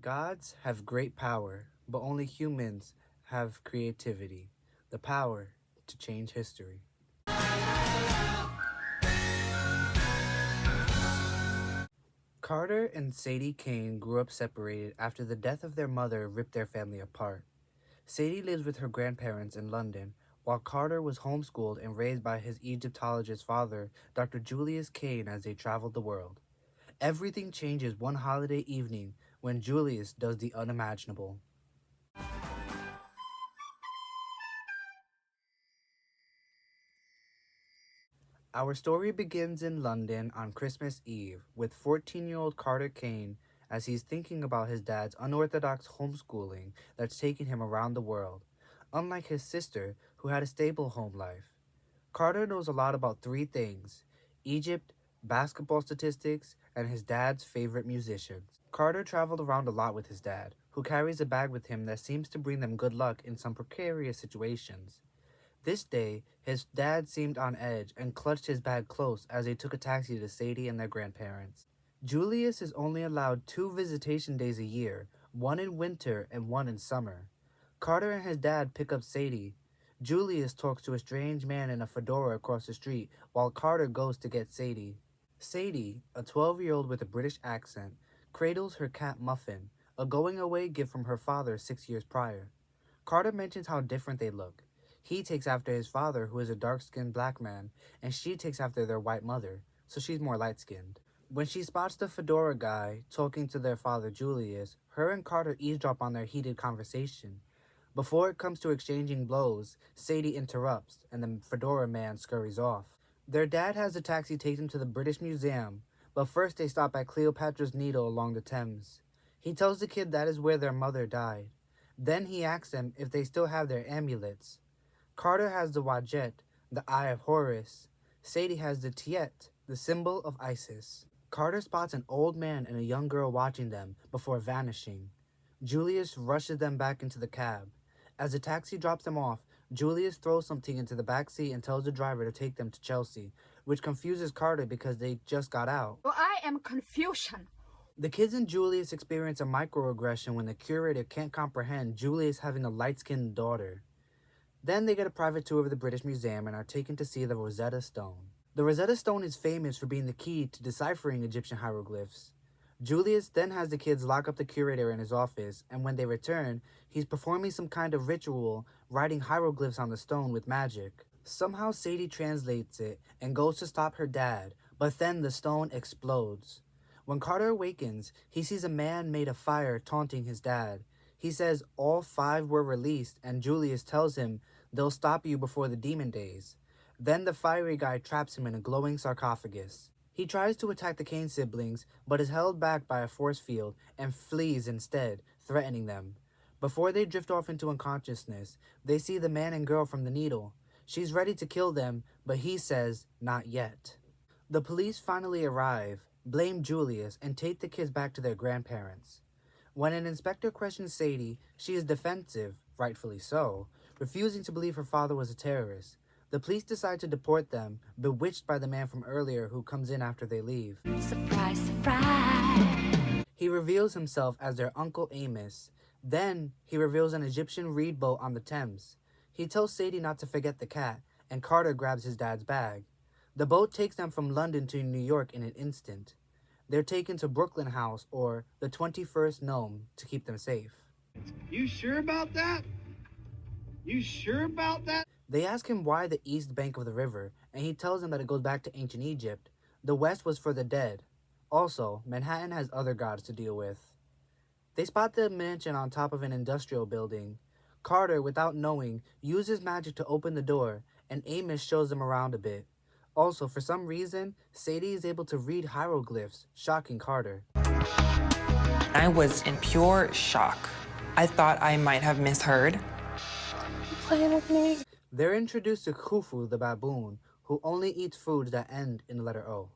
Gods have great power, but only humans have creativity, the power to change history. Carter and Sadie Kane grew up separated after the death of their mother ripped their family apart. Sadie lives with her grandparents in London, while Carter was homeschooled and raised by his Egyptologist father, Dr. Julius Kane, as they traveled the world. Everything changes one holiday evening when Julius does the unimaginable. Our story begins in London on Christmas Eve with 14-year-old Carter Kane as he's thinking about his dad's unorthodox homeschooling that's taken him around the world, unlike his sister who had a stable home life. Carter knows a lot about three things: Egypt, basketball statistics, and his dad's favorite musicians. Carter traveled around a lot with his dad, who carries a bag with him that seems to bring them good luck in some precarious situations. This day, his dad seemed on edge and clutched his bag close as they took a taxi to Sadie and their grandparents. Julius is only allowed 2 visitation days a year, one in winter and one in summer. Carter and his dad pick up Sadie. Julius talks to a strange man in a fedora across the street while Carter goes to get Sadie. Sadie, a 12-year-old with a British accent, cradles her cat Muffin, a going-away gift from her father 6 years prior. Carter mentions how different they look. He takes after his father, who is a dark-skinned black man, and she takes after their white mother, so she's more light-skinned. When she spots the fedora guy talking to their father Julius, her and Carter eavesdrop on their heated conversation. Before it comes to exchanging blows, Sadie interrupts, and the fedora man scurries off. Their dad has the taxi take them to the British Museum, but first they stop at Cleopatra's Needle along the Thames. He tells the kid that is where their mother died. Then he asks them if they still have their amulets. Carter has the Wadjet, the Eye of Horus. Sadie has the Tiet, the symbol of Isis. Carter spots an old man and a young girl watching them before vanishing. Julius rushes them back into the cab. As the taxi drops them off, Julius throws something into the back seat and tells the driver to take them to Chelsea, which confuses Carter because they just got out. Well, I am confusion. The kids and Julius experience a microaggression when the curator can't comprehend Julius having a light-skinned daughter. Then they get a private tour of the British Museum and are taken to see the Rosetta Stone. The Rosetta Stone is famous for being the key to deciphering Egyptian hieroglyphs. Julius then has the kids lock up the curator in his office, and when they return, he's performing some kind of ritual, writing hieroglyphs on the stone with magic. Somehow Sadie translates it and goes to stop her dad, but then the stone explodes. When Carter awakens, he sees a man made of fire taunting his dad. He says all 5 were released, and Julius tells him they'll stop you before the demon days. Then the fiery guy traps him in a glowing sarcophagus. He tries to attack the Kane siblings, but is held back by a force field and flees instead, threatening them. Before they drift off into unconsciousness, they see the man and girl from the Needle. She's ready to kill them, but he says, not yet. The police finally arrive, blame Julius, and take the kids back to their grandparents. When an inspector questions Sadie, she is defensive, rightfully so, refusing to believe her father was a terrorist. The police decide to deport them, bewitched by the man from earlier who comes in after they leave. Surprise, surprise. He reveals himself as their Uncle Amos. Then, he reveals an Egyptian reed boat on the Thames. He tells Sadie not to forget the cat, and Carter grabs his dad's bag. The boat takes them from London to New York in an instant. They're taken to Brooklyn House, or the 21st Gnome, to keep them safe. You sure about that? You sure about that? They ask him why the east bank of the river, and he tells them that it goes back to ancient Egypt. The west was for the dead. Also, Manhattan has other gods to deal with. They spot the mansion on top of an industrial building. Carter, without knowing, uses magic to open the door, and Amos shows them around a bit. Also, for some reason, Sadie is able to read hieroglyphs, shocking Carter. I was in pure shock. I thought I might have misheard. You playing with me? They're introduced to Khufu the baboon, who only eats foods that end in the letter O.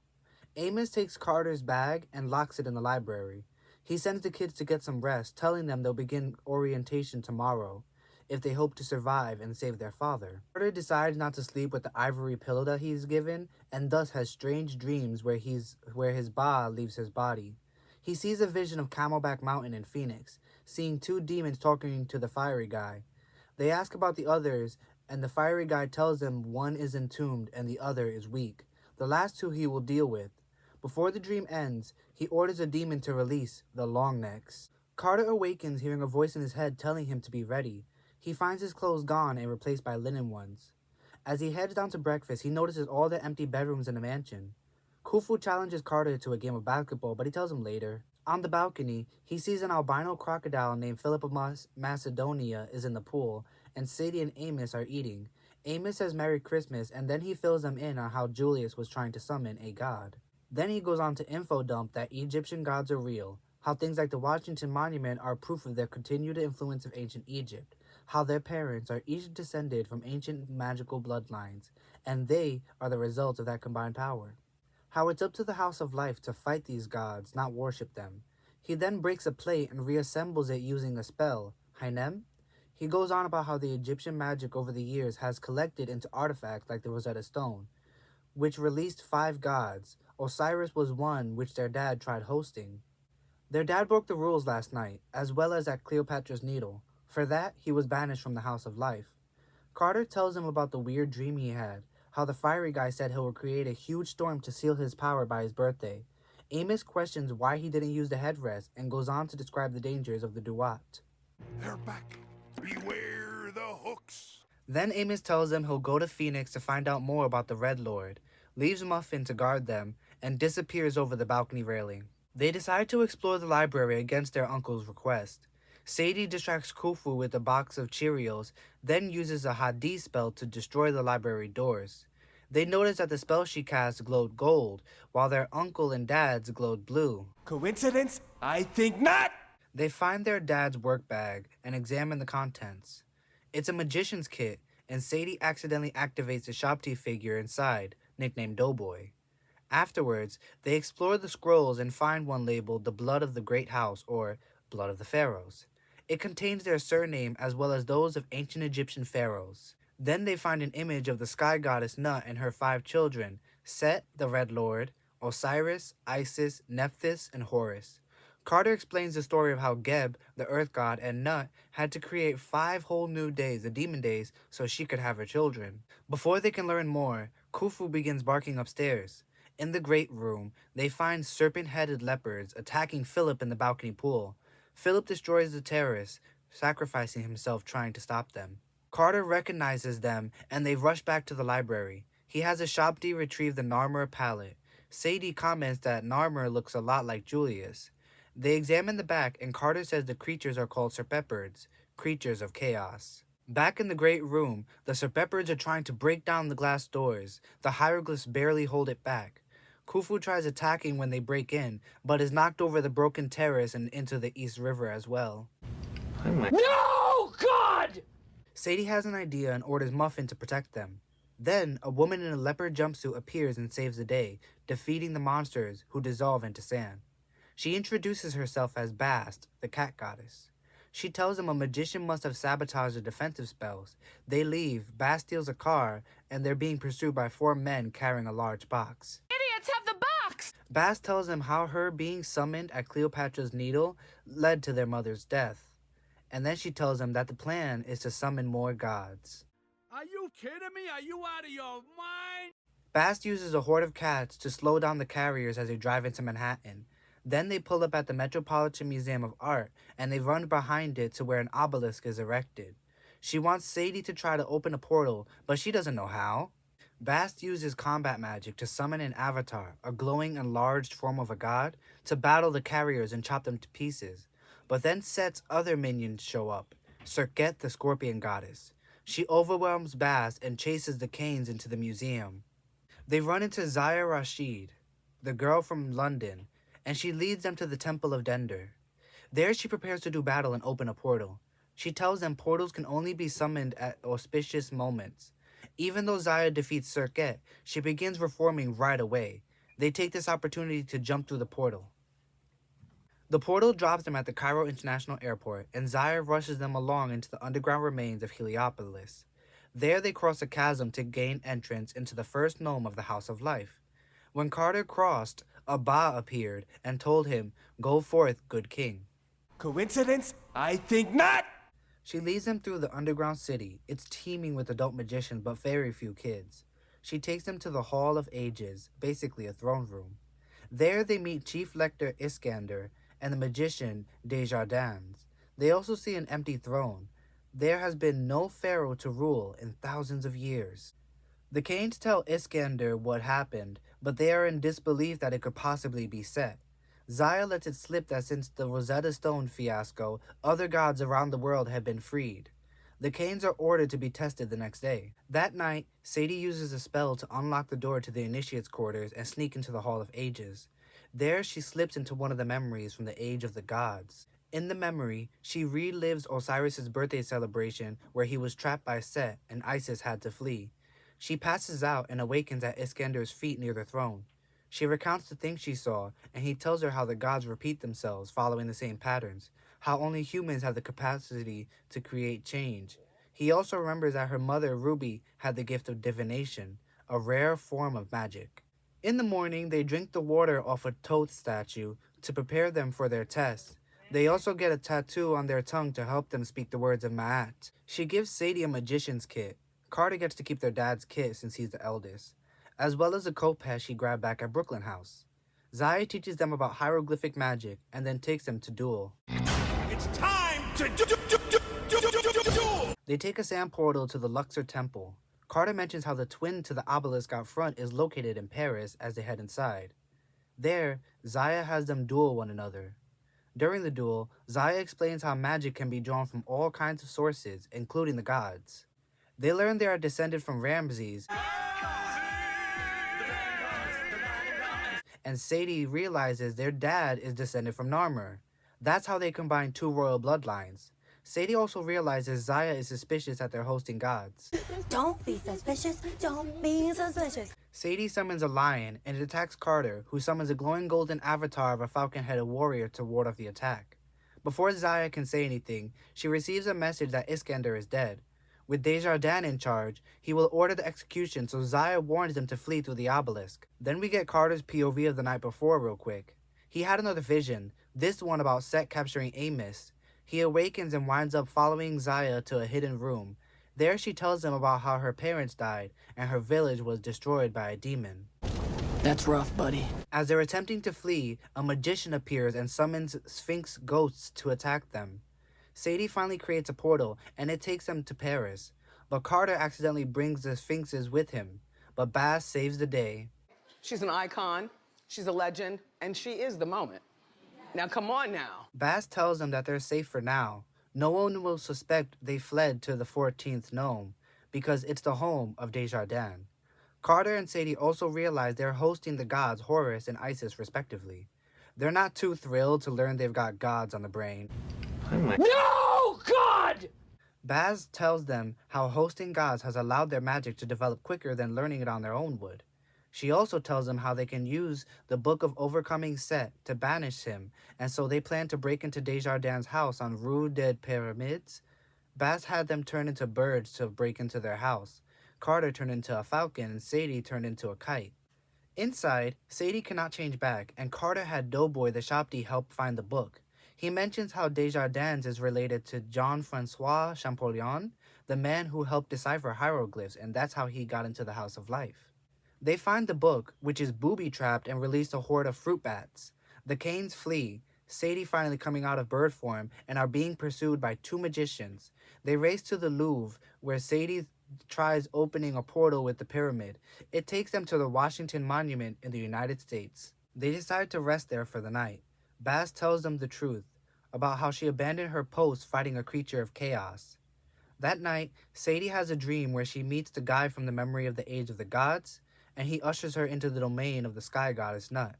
Amos takes Carter's bag and locks it in the library. He sends the kids to get some rest, telling them they'll begin orientation tomorrow if they hope to survive and save their father. Carter decides not to sleep with the ivory pillow that he's given, and thus has strange dreams where his ba leaves his body. He sees a vision of Camelback Mountain in Phoenix, seeing two demons talking to the fiery guy. They ask about the others, and the fiery guy tells them one is entombed and the other is weak. The last two he will deal with. Before the dream ends, he orders a demon to release the Longnecks. Carter awakens hearing a voice in his head telling him to be ready. He finds his clothes gone and replaced by linen ones. As he heads down to breakfast, he notices all the empty bedrooms in the mansion. Khufu challenges Carter to a game of basketball, but he tells him later. On the balcony, he sees an albino crocodile named Philip of Macedonia is in the pool, and Sadie and Amos are eating. Amos says Merry Christmas, and then he fills them in on how Julius was trying to summon a god. Then he goes on to info dump that Egyptian gods are real, how things like the Washington Monument are proof of their continued influence of ancient Egypt, how their parents are each descended from ancient magical bloodlines, and they are the result of that combined power. How it's up to the House of Life to fight these gods, not worship them. He then breaks a plate and reassembles it using a spell, Hanem. He goes on about how the Egyptian magic over the years has collected into artifacts like the Rosetta Stone, which released 5 gods. Osiris was one which their dad tried hosting. Their dad broke the rules last night, as well as at Cleopatra's Needle. For that, he was banished from the House of Life. Carter tells him about the weird dream he had, how the fiery guy said he'll create a huge storm to seal his power by his birthday. Amos questions why he didn't use the headrest and goes on to describe the dangers of the Duat. They're back. Beware the hooks. Then Amos tells them he'll go to Phoenix to find out more about the Red Lord, leaves Muffin to guard them, and disappears over the balcony railing. They decide to explore the library against their uncle's request. Sadie distracts Khufu with a box of Cheerios, then uses a Hadith spell to destroy the library doors. They notice that the spell she cast glowed gold, while their uncle and dad's glowed blue. Coincidence? I think not! They find their dad's work bag and examine the contents. It's a magician's kit, and Sadie accidentally activates a Shabti figure inside, nicknamed Doughboy. Afterwards, they explore the scrolls and find one labeled the Blood of the Great House, or Blood of the Pharaohs. It contains their surname as well as those of ancient Egyptian pharaohs. Then they find an image of the sky goddess Nut and her 5 children, Set, the Red Lord, Osiris, Isis, Nephthys, and Horus. Carter explains the story of how Geb, the earth god, and Nut had to create 5 whole new days, the demon days, so she could have her children. Before they can learn more, Khufu begins barking upstairs. In the great room, they find serpent-headed leopards attacking Philip in the balcony pool. Philip destroys the terrorists, sacrificing himself trying to stop them. Carter recognizes them, and they rush back to the library. He has a Shabti retrieve the Narmer palette. Sadie comments that Narmer looks a lot like Julius. They examine the back, and Carter says the creatures are called serpepards, creatures of chaos. Back in the great room, the serpepards are trying to break down the glass doors. The hieroglyphs barely hold it back. Khufu tries attacking when they break in, but is knocked over the broken terrace and into the East River as well. No, God! Sadie has an idea and orders Muffin to protect them. Then, a woman in a leopard jumpsuit appears and saves the day, defeating the monsters, who dissolve into sand. She introduces herself as Bast, the cat goddess. She tells them a magician must have sabotaged the defensive spells. They leave, Bast steals a car, and they're being pursued by 4 men carrying a large box. Idiots have the box! Bast tells them how her being summoned at Cleopatra's Needle led to their mother's death. And then she tells them that the plan is to summon more gods. Are you kidding me? Are you out of your mind? Bast uses a horde of cats to slow down the carriers as they drive into Manhattan. Then they pull up at the Metropolitan Museum of Art, and they run behind it to where an obelisk is erected. She wants Sadie to try to open a portal, but she doesn't know how. Bast uses combat magic to summon an avatar, a glowing enlarged form of a god, to battle the carriers and chop them to pieces. But then Set's other minions show up, Serket the scorpion goddess. She overwhelms Bast and chases the Kanes into the museum. They run into Zaya Rashid, the girl from London, and she leads them to the Temple of Dender. There she prepares to do battle and open a portal. She tells them portals can only be summoned at auspicious moments. Even though Zaya defeats Serket, she begins reforming right away. They take this opportunity to jump through the portal. The portal drops them at the Cairo International Airport, and Zaya rushes them along into the underground remains of Heliopolis. There they cross a chasm to gain entrance into the first gnome of the House of Life. When Carter crossed, A Ba appeared and told him, "Go forth, good king." Coincidence? I think not! She leads him through the underground city. It's teeming with adult magicians, but very few kids. She takes him to the Hall of Ages, basically a throne room. There they meet Chief Lector Iskander and the magician Desjardins. They also see an empty throne. There has been no pharaoh to rule in thousands of years. The Canes tell Iskander what happened, but they are in disbelief that it could possibly be Set. Zaya lets it slip that since the Rosetta Stone fiasco, other gods around the world have been freed. The Canes are ordered to be tested the next day. That night, Sadie uses a spell to unlock the door to the Initiate's quarters and sneak into the Hall of Ages. There, she slips into one of the memories from the Age of the Gods. In the memory, she relives Osiris' birthday celebration where he was trapped by Set and Isis had to flee. She passes out and awakens at Iskander's feet near the throne. She recounts the things she saw, and he tells her how the gods repeat themselves following the same patterns, how only humans have the capacity to create change. He also remembers that her mother, Ruby, had the gift of divination, a rare form of magic. In the morning, they drink the water off a Thoth statue to prepare them for their test. They also get a tattoo on their tongue to help them speak the words of Ma'at. She gives Sadie a magician's kit. Carter gets to keep their dad's kit since he's the eldest, as well as a khopesh he grabbed back at Brooklyn House. Zaya teaches them about hieroglyphic magic and then takes them to duel. It's time to duel! They take a sand portal to the Luxor Temple. Carter mentions how the twin to the obelisk out front is located in Paris as they head inside. There, Zaya has them duel one another. During the duel, Zaya explains how magic can be drawn from all kinds of sources, including the gods. They learn they are descended from Ramses, and Sadie realizes their dad is descended from Narmer. That's how they combine two royal bloodlines. Sadie also realizes Zaya is suspicious that they're hosting gods. Don't be suspicious. Don't be suspicious. Sadie summons a lion and it attacks Carter, who summons a glowing golden avatar of a falcon-headed warrior to ward off the attack. Before Zaya can say anything, she receives a message that Iskander is dead. With Desjardins in charge, he will order the execution, so Zaya warns them to flee through the obelisk. Then we get Carter's POV of the night before real quick. He had another vision, this one about Set capturing Amos. He awakens and winds up following Zaya to a hidden room. There she tells him about how her parents died and her village was destroyed by a demon. That's rough, buddy. As they're attempting to flee, a magician appears and summons Sphinx ghosts to attack them. Sadie finally creates a portal, and it takes them to Paris. But Carter accidentally brings the Sphinxes with him. But Bass saves the day. She's an icon, she's a legend, and she is the moment. Now come on now. Bass tells them that they're safe for now. No one will suspect they fled to the 14th Gnome, because it's the home of Desjardins. Carter and Sadie also realize they're hosting the gods Horus and Isis respectively. They're not too thrilled to learn they've got gods on the brain. No, God! Baz tells them how hosting gods has allowed their magic to develop quicker than learning it on their own would. She also tells them how they can use the Book of Overcoming Set to banish him, and so they plan to break into Desjardins' house on Rue des Pyramids. Baz had them turn into birds to break into their house. Carter turned into a falcon, and Sadie turned into a kite. Inside, Sadie cannot change back, and Carter had Doughboy the shopty help find the book. He mentions how Desjardins is related to Jean-Francois Champollion, the man who helped decipher hieroglyphs, and that's how he got into the House of Life. They find the book, which is booby-trapped, and release a horde of fruit bats. The Canes flee, Sadie finally coming out of bird form, and are being pursued by two magicians. They race to the Louvre, where Sadie tries opening a portal with the pyramid. It takes them to the Washington Monument in the United States. They decide to rest there for the night. Baz tells them the truth about how she abandoned her post fighting a creature of chaos. That night, Sadie has a dream where she meets the guy from the memory of the Age of the Gods, and he ushers her into the domain of the sky goddess Nut.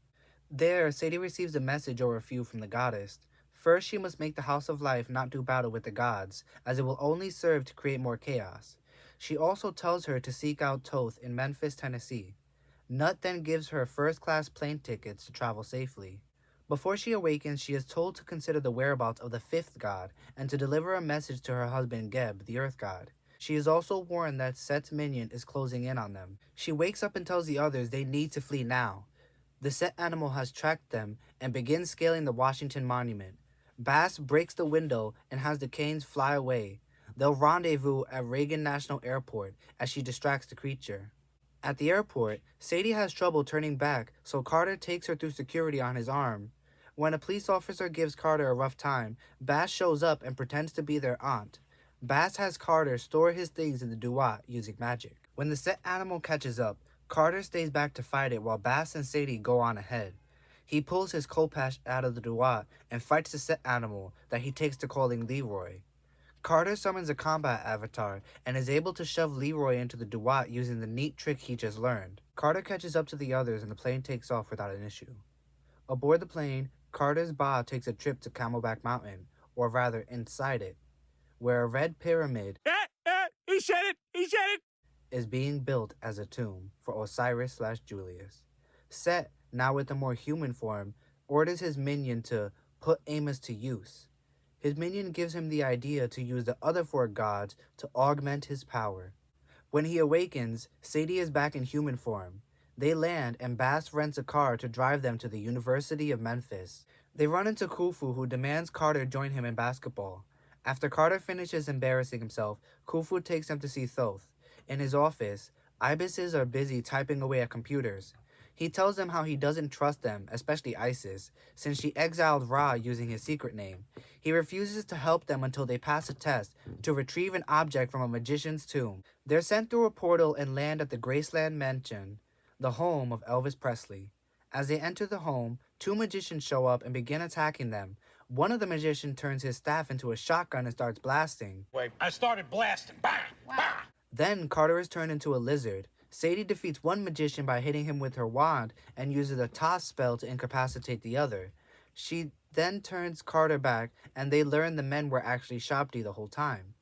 There, Sadie receives a message or a few from the goddess. First, she must make the House of Life not do battle with the gods, as it will only serve to create more chaos. She also tells her to seek out Thoth in Memphis, Tennessee. Nut then gives her first-class plane tickets to travel safely. Before she awakens, she is told to consider the whereabouts of the fifth god and to deliver a message to her husband Geb, the earth god. She is also warned that Set's minion is closing in on them. She wakes up and tells the others they need to flee now. The set animal has tracked them and begins scaling the Washington Monument. Bass breaks the window and has the Canes fly away. They'll rendezvous at Reagan National Airport as she distracts the creature. At the airport, Sadie has trouble turning back, so Carter takes her through security on his arm. When a police officer gives Carter a rough time, Bass shows up and pretends to be their aunt. Bass has Carter store his things in the Duat using magic. When the set animal catches up, Carter stays back to fight it while Bass and Sadie go on ahead. He pulls his Khopesh out of the Duat and fights the set animal that he takes to calling Leroy. Carter summons a combat avatar and is able to shove Leroy into the Duat using the neat trick he just learned. Carter catches up to the others and the plane takes off without an issue. Aboard the plane, Carter's Ba takes a trip to Camelback Mountain, or rather inside it, where a red pyramid He said it! is being built as a tomb for Osiris/Julius. Set, now with a more human form, orders his minion to put Amos to use. His minion gives him the idea to use the other four gods to augment his power. When he awakens, Sadie is back in human form. They land and Bass rents a car to drive them to the University of Memphis. They run into Khufu, who demands Carter join him in basketball. After Carter finishes embarrassing himself, Khufu takes him to see Thoth. In his office, ibises are busy typing away at computers. He tells them how he doesn't trust them, especially Isis, since she exiled Ra using his secret name. He refuses to help them until they pass a test to retrieve an object from a magician's tomb. They're sent through a portal and land at the Graceland Mansion, the home of Elvis Presley. As they enter the home, two magicians show up and begin attacking them. One of the magicians turns his staff into a shotgun and starts blasting. Wait, I started blasting. Bah! Bah! Then Carter is turned into a lizard. Sadie defeats one magician by hitting him with her wand and uses a toss spell to incapacitate the other. She then turns Carter back and they learn the men were actually Shabti the whole time.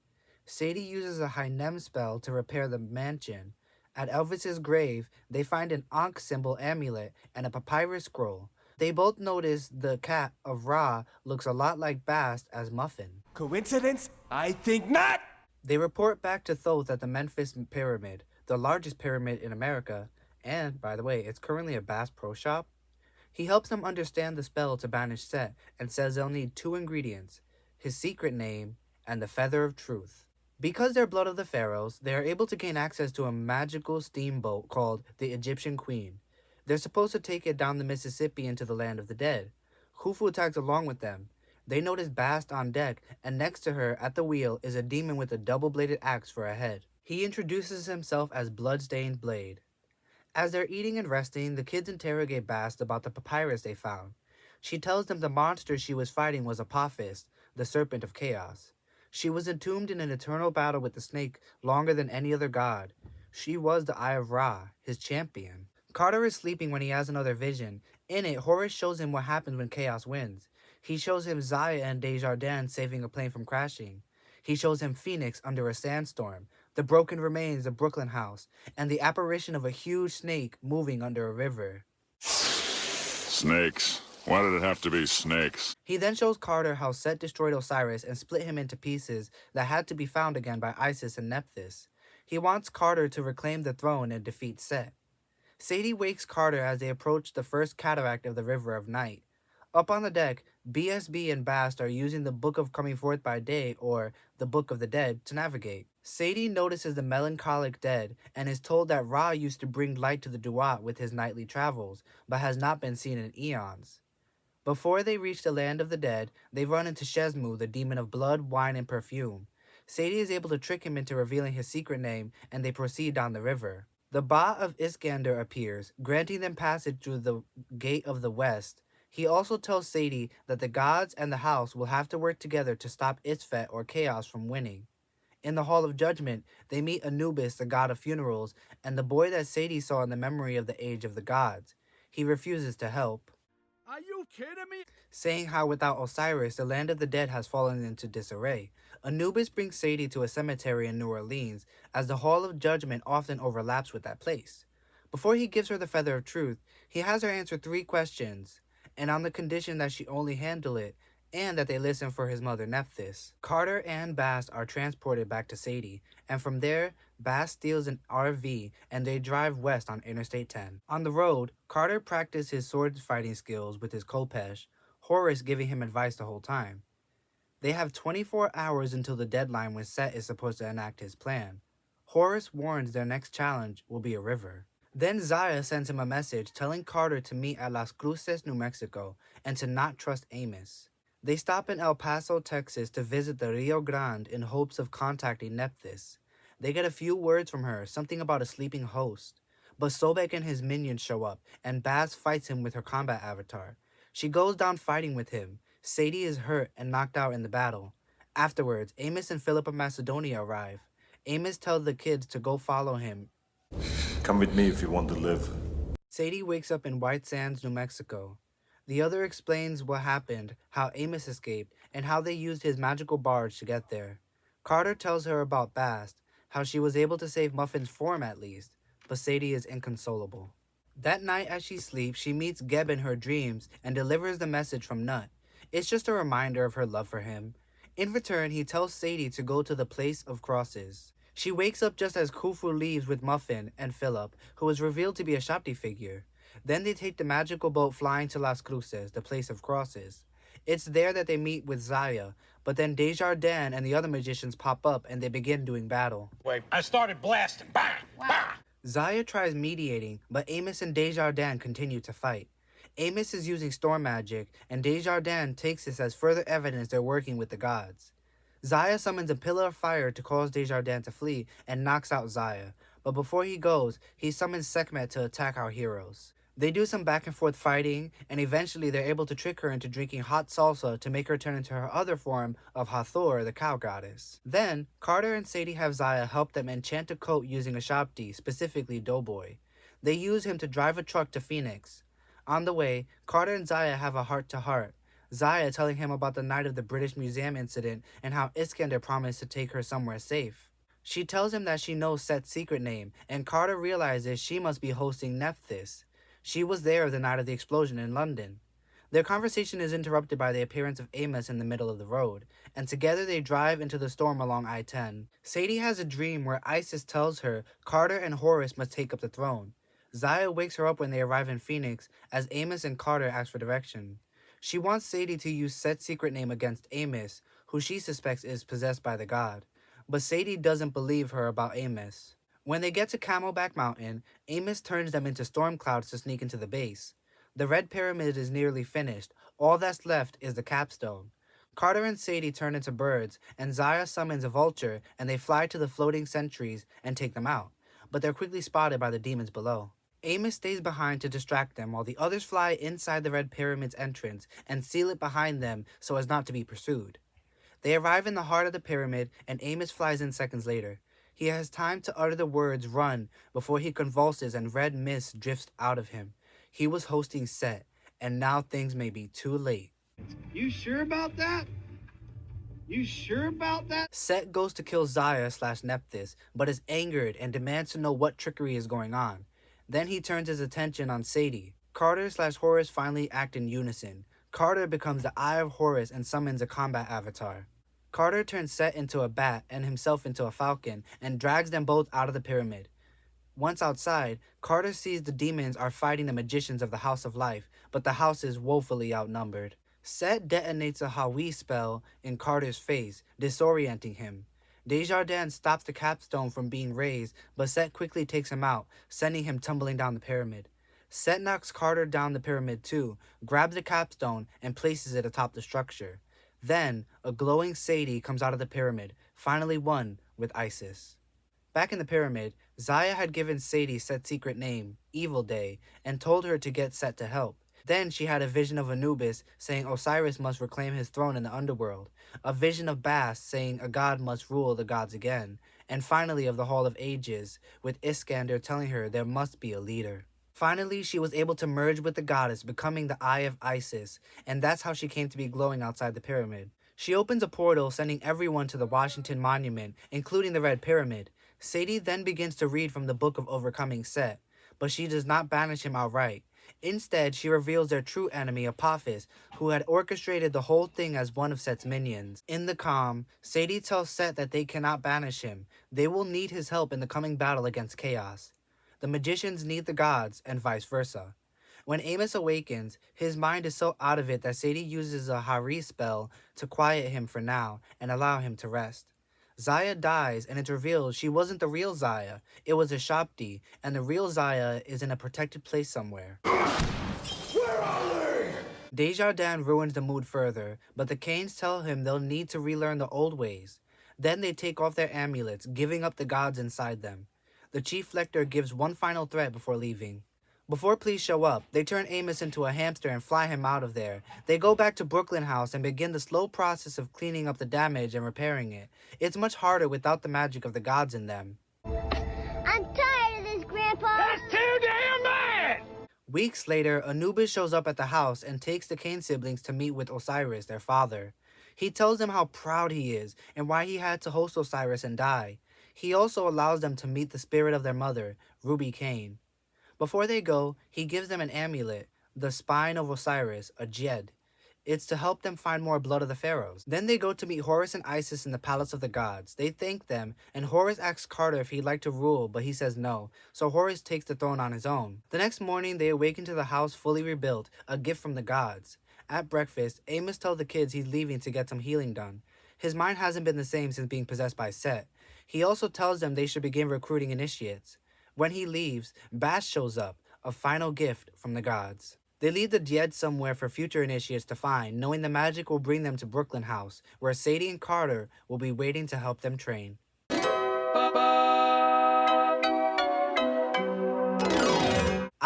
Sadie uses a Hanem spell to repair the mansion. At Elvis's grave, they find an Ankh symbol amulet and a papyrus scroll. They both notice the cat of Ra looks a lot like Bast as Muffin. Coincidence? I think not! They report back to Thoth at the Memphis Pyramid, the largest pyramid in America, and, by the way, it's currently a Bass Pro Shop. He helps them understand the spell to banish Set and says they'll need two ingredients, his secret name and the Feather of Truth. Because they're blood of the pharaohs, they are able to gain access to a magical steamboat called the Egyptian Queen. They're supposed to take it down the Mississippi into the land of the dead. Khufu tags along with them. They notice Bast on deck, and next to her at the wheel is a demon with a double-bladed axe for a head. He introduces himself as Bloodstained Blade. As they're eating and resting, the kids interrogate Bast about the papyrus they found. She tells them the monster she was fighting was Apophis, the Serpent of Chaos. She was entombed in an eternal battle with the snake longer than any other god. She was the Eye of Ra, his champion. Carter is sleeping when he has another vision. In it, Horus shows him what happens when Chaos wins. He shows him Zaya and Desjardins saving a plane from crashing. He shows him Phoenix under a sandstorm, the broken remains of Brooklyn House, and the apparition of a huge snake moving under a river. Snakes. Why did it have to be snakes? He then shows Carter how Set destroyed Osiris and split him into pieces that had to be found again by Isis and Nephthys. He wants Carter to reclaim the throne and defeat Set. Sadie wakes Carter as they approach the first cataract of the River of Night. Up on the deck, BSB and Bast are using the Book of Coming Forth by Day, or the Book of the Dead, to navigate. Sadie notices the melancholic dead and is told that Ra used to bring light to the Duat with his nightly travels, but has not been seen in eons. Before they reach the land of the dead, they run into Shesmu, the demon of blood, wine, and perfume. Sadie is able to trick him into revealing his secret name, and they proceed down the river. The Ba of Iskander appears, granting them passage through the Gate of the West. He also tells Sadie that the gods and the house will have to work together to stop Isfet or Chaos from winning. In the Hall of Judgment, they meet Anubis, the god of funerals, and the boy that Sadie saw in the memory of the Age of the Gods. He refuses to help, Are you kidding me? saying how without Osiris, the land of the dead has fallen into disarray. Anubis brings Sadie to a cemetery in New Orleans, as the Hall of Judgment often overlaps with that place. Before he gives her the Feather of Truth, he has her answer 3 questions, and on the condition that she only handle it, and that they listen for his mother Nephthys. Carter and Bast are transported back to Sadie, and from there, Bass steals an RV and they drive west on Interstate 10. On the road, Carter practiced his sword fighting skills with his Khopesh, Horace giving him advice the whole time. They have 24 hours until the deadline when Set is supposed to enact his plan. Horace warns their next challenge will be a river. Then Zaya sends him a message telling Carter to meet at Las Cruces, New Mexico, and to not trust Amos. They stop in El Paso, Texas to visit the Rio Grande in hopes of contacting Nephthys. They get a few words from her, something about a sleeping host. But Sobek and his minions show up, and Baz fights him with her combat avatar. She goes down fighting with him. Sadie is hurt and knocked out in the battle. Afterwards, Amos and Philip of Macedonia arrive. Amos tells the kids to go follow him. Come with me if you want to live. Sadie wakes up in White Sands, New Mexico. The other explains what happened, how Amos escaped, and how they used his magical barge to get there. Carter tells her about Bast, how she was able to save Muffin's form at least, but Sadie is inconsolable. That night as she sleeps, she meets Geb in her dreams and delivers the message from Nut. It's just a reminder of her love for him. In return, he tells Sadie to go to the Place of Crosses. She wakes up just as Khufu leaves with Muffin and Philip, who is revealed to be a Shakti figure. Then they take the magical boat flying to Las Cruces, the Place of Crosses. It's there that they meet with Zaya, but then Desjardins and the other magicians pop up and they begin doing battle. Wait, I started blasting. Bang! Bang! Zaya tries mediating, but Amos and Desjardins continue to fight. Amos is using storm magic, and Desjardins takes this as further evidence they're working with the gods. Zaya summons a pillar of fire to cause Desjardins to flee and knocks out Zaya, but before he goes, he summons Sekhmet to attack our heroes. They do some back and forth fighting, and eventually they're able to trick her into drinking hot salsa to make her turn into her other form of Hathor, the cow goddess. Then, Carter and Sadie have Zaya help them enchant a coat using a Shapti, specifically Doughboy. They use him to drive a truck to Phoenix. On the way, Carter and Zaya have a heart-to-heart. Zaya telling him about the night of the British Museum incident and how Iskander promised to take her somewhere safe. She tells him that she knows Set's secret name, and Carter realizes she must be hosting Nephthys. She was there the night of the explosion in London. Their conversation is interrupted by the appearance of Amos in the middle of the road, and together they drive into the storm along I-10. Sadie has a dream where Isis tells her Carter and Horace must take up the throne. Zaya wakes her up when they arrive in Phoenix as Amos and Carter ask for direction. She wants Sadie to use Set's secret name against Amos, who she suspects is possessed by the god. But Sadie doesn't believe her about Amos. When they get to Camelback Mountain, Amos turns them into storm clouds to sneak into the base. The Red Pyramid is nearly finished. All that's left is the capstone. Carter and Sadie turn into birds, and Zaya summons a vulture, and they fly to the floating sentries and take them out. But they're quickly spotted by the demons below. Amos stays behind to distract them while the others fly inside the Red Pyramid's entrance and seal it behind them so as not to be pursued. They arrive in the heart of the pyramid, and Amos flies in seconds later. He has time to utter the words "run" before he convulses and red mist drifts out of him. He was hosting Set, and now things may be too late. You sure about that? You sure about that? Set goes to kill Zaya/Nephthys, but is angered and demands to know what trickery is going on. Then he turns his attention on Sadie. Carter/Horace finally act in unison. Carter becomes the Eye of Horus and summons a combat avatar. Carter turns Set into a bat and himself into a falcon and drags them both out of the pyramid. Once outside, Carter sees the demons are fighting the magicians of the House of Life, but the house is woefully outnumbered. Set detonates a Hawi spell in Carter's face, disorienting him. Desjardins stops the capstone from being raised, but Set quickly takes him out, sending him tumbling down the pyramid. Set knocks Carter down the pyramid too, grabs the capstone, and places it atop the structure. Then, a glowing Sadie comes out of the pyramid, finally one with Isis. Back in the pyramid, Zaya had given Sadie Set's secret name, Evil Day, and told her to get Set to help. Then she had a vision of Anubis saying Osiris must reclaim his throne in the underworld, a vision of Bast saying a god must rule the gods again, and finally of the Hall of Ages, with Iskander telling her there must be a leader. Finally, she was able to merge with the goddess, becoming the Eye of Isis, and that's how she came to be glowing outside the pyramid. She opens a portal, sending everyone to the Washington Monument, including the Red Pyramid. Sadie then begins to read from the Book of Overcoming Set, but she does not banish him outright. Instead, she reveals their true enemy, Apophis, who had orchestrated the whole thing as one of Set's minions. In the calm, Sadie tells Set that they cannot banish him. They will need his help in the coming battle against chaos. The magicians need the gods, and vice versa. When Amos awakens, his mind is so out of it that Sadie uses a Hari spell to quiet him for now and allow him to rest. Zaya dies, and it's revealed she wasn't the real Zaya. It was a Shopti, and the real Zaya is in a protected place somewhere. Where are they? Desjardins ruins the mood further, but the Kanes tell him they'll need to relearn the old ways. Then they take off their amulets, giving up the gods inside them. The Chief Lector gives one final threat before leaving. Before police show up, they turn Amos into a hamster and fly him out of there. They go back to Brooklyn House and begin the slow process of cleaning up the damage and repairing it. It's much harder without the magic of the gods in them. I'm tired of this, Grandpa. That's too damn bad! Weeks later, Anubis shows up at the house and takes the Kane siblings to meet with Osiris, their father. He tells them how proud he is and why he had to host Osiris and die. He also allows them to meet the spirit of their mother, Ruby Kane. Before they go, he gives them an amulet, the spine of Osiris, a Jed. It's to help them find more blood of the pharaohs. Then they go to meet Horus and Isis in the Palace of the Gods. They thank them, and Horus asks Carter if he'd like to rule, but he says no, so Horus takes the throne on his own. The next morning, they awaken to the house fully rebuilt, a gift from the gods. At breakfast, Amos tells the kids he's leaving to get some healing done. His mind hasn't been the same since being possessed by Set. He also tells them they should begin recruiting initiates. When he leaves, Bash shows up, a final gift from the gods. They leave the Jed somewhere for future initiates to find, knowing the magic will bring them to Brooklyn House, where Sadie and Carter will be waiting to help them train.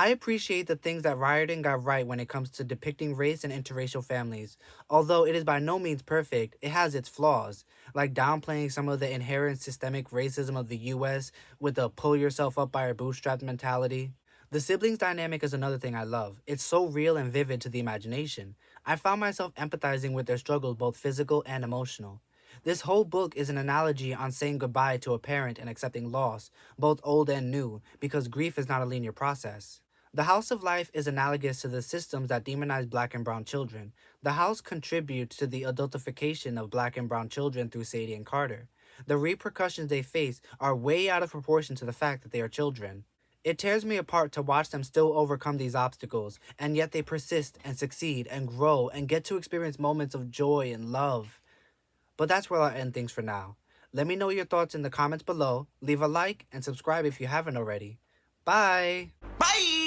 I appreciate the things that Riordan got right when it comes to depicting race and interracial families. Although it is by no means perfect, it has its flaws, like downplaying some of the inherent systemic racism of the US with the pull yourself up by your bootstraps mentality. The siblings dynamic is another thing I love. It's so real and vivid to the imagination. I found myself empathizing with their struggles, both physical and emotional. This whole book is an analogy on saying goodbye to a parent and accepting loss, both old and new, because grief is not a linear process. The House of Life is analogous to the systems that demonize black and brown children. The house contributes to the adultification of black and brown children through Sadie and Carter. The repercussions they face are way out of proportion to the fact that they are children. It tears me apart to watch them still overcome these obstacles, and yet they persist and succeed and grow and get to experience moments of joy and love. But that's where I'll end things for now. Let me know your thoughts in the comments below, leave a like, and subscribe if you haven't already. Bye! Bye!